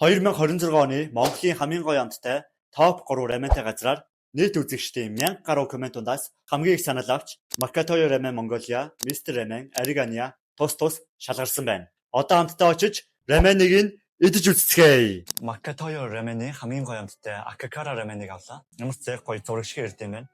2026 оны Монголын хамгийн гоё амттай топ 3 раментай газраар нийт үзэгчдийн 1000 гаруй комментуудаас хамгийн их санал авч Макатойо Рамен Монголиа, Мистер Рамен, Аригания тус шалгарсан байна. Одоо хамтдаа очиж раменыг нь идэж үзцгээе. Макатойо Раменийн хамгийн гоё амттай Акакара раменыг авлаа. Ямар ч гоё зураг шиг ирд юм байна.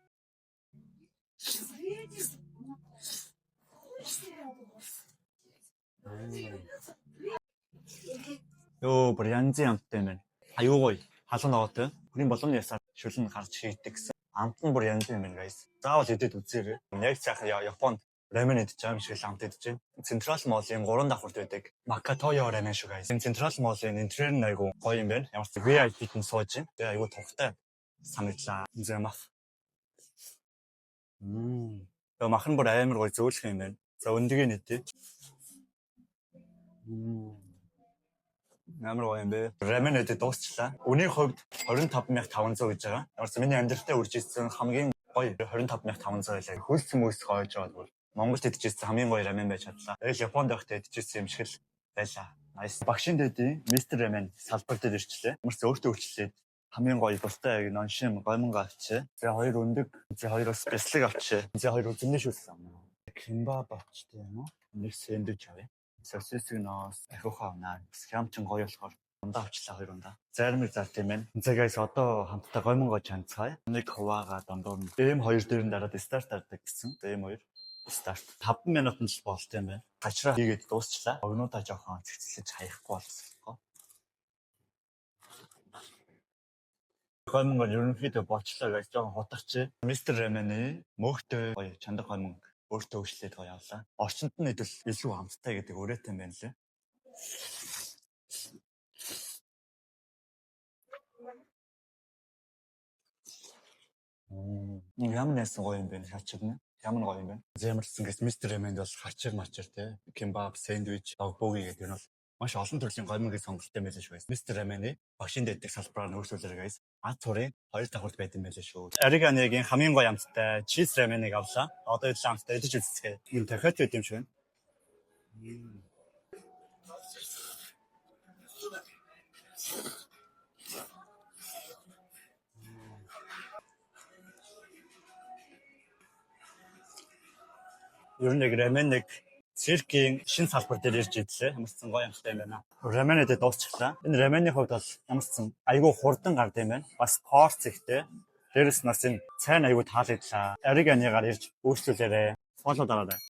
Ёо, бүр янзын амттай юм байна. Аюу гоё. Халуун ногоотой. Хүрийн болгоны ясаар шүлэн гарч хийдэг гэсэн. Амт нь бүр янзын юм байна, guys. Заавал идээд үзээрэй. Яг сайхан Японд рамен идэж байгаа юм шиг амт идэж байна. Централ Моллын 3 давхурд байдаг Макатойо рамен шүү, guys. Централ Моллын интерьер нь айгу гоё юм байна. Ямар ч VIP-д нь сууж байна. Тэгээ айгу тухтай санагдлаа. Зэмах. Мах нь бүр амар гоё зөөлөх юм байна. За өндөг нь идэ. Амар гоё юм бэ. Рамен идэ дуусчлаа. Үнийн хувьд 25500 гэж байгаа. Ямар ч миний амьдралтай үржижсэн хамгийн гоё 25500 байлаа. Хөлс мөс гоож байгаа бүр. Монголд идчихсэн хамгийн гоё рамен байж чадлаа. Тэгэл Японд байхдаа идчихсэн юм шиг л байлаа. Nice. Багшийн дэдийн Мистер Рамен салбар дээр ирчлээ. Ямар ч өөртөө өөрчлөлээд хамгийн гоё бустай яг ноншим гомон авчээ. Тэгээ хоёр өндөг, тэгээ хоёр бас бяцлаг авчээ. Тэгээ хоёр үзэмний шүүлсэн. Кимбаб авчтэй юм уу? Нэг сэндвич авъя. Сосисыг нөөс ахиухаа авнаа. Хямчин гоё болохоор ундаа авчлаа хоёр ундаа. Заримыг зарт юм байна. За guys одоо хамтдаа гомон гоо чанцгаая. Нэг хуваагаа дондор нь дэм 2 дээр нь дараад старт авдаг гэсэн. Дэм 2 старт 5 минутанд л болт юм байна. Гачраа хийгээд дуусчлаа. Огнуудаа жоохон цэцэлж хаяхгүй болсон. Гомон ерөнхийдөө болчлаа гэж жоохон хутагчээ. Мистер Рамений мөхтэй гоё чандаг гомон өөртөө өчлөөд гоё явлаа. Орчинд нь идэл илүү амттай гэдэг өрөөтэй юм байна лээ. Ямар нэсэн гоё юм бэ? Хачиг нь ямар гоё юм бэ? Зэмэрсэн гэж Мистер Раменд бол хачиг мачир те. Кимбаб, сэндвич, дог-боги гэдэг нь бол маш олон төрлийн гомонгийн сонголттой байлаа шүү. Мистер Рамений багшийн дэдэх салбараар нөөцлөлөө guys. Ад цурын 2 давхурд байт юм байлаа шүү. Ариганыгийн хамгийн гоё амттай чиз раменыг авлаа. Одоо идэл амттай идэж үзцгээе. Ийм дахиад байт юм шиг байна. Ер нь яг рамен нэг циркийн шин салбар дээр ирж идлээ. Ямарсан гоё амттай юм байна. Рамен идэ дуусчихлаа. Энэ рамений хувьд бол ямарсан айгүй хурдан гард юм байна. Бас порц ихтэй. Дээрэс нас энэ цайн айгүй таалагдлаа. Ариганыгаар ирж үйлчлүүлээрэй. Фоллоу дараарай.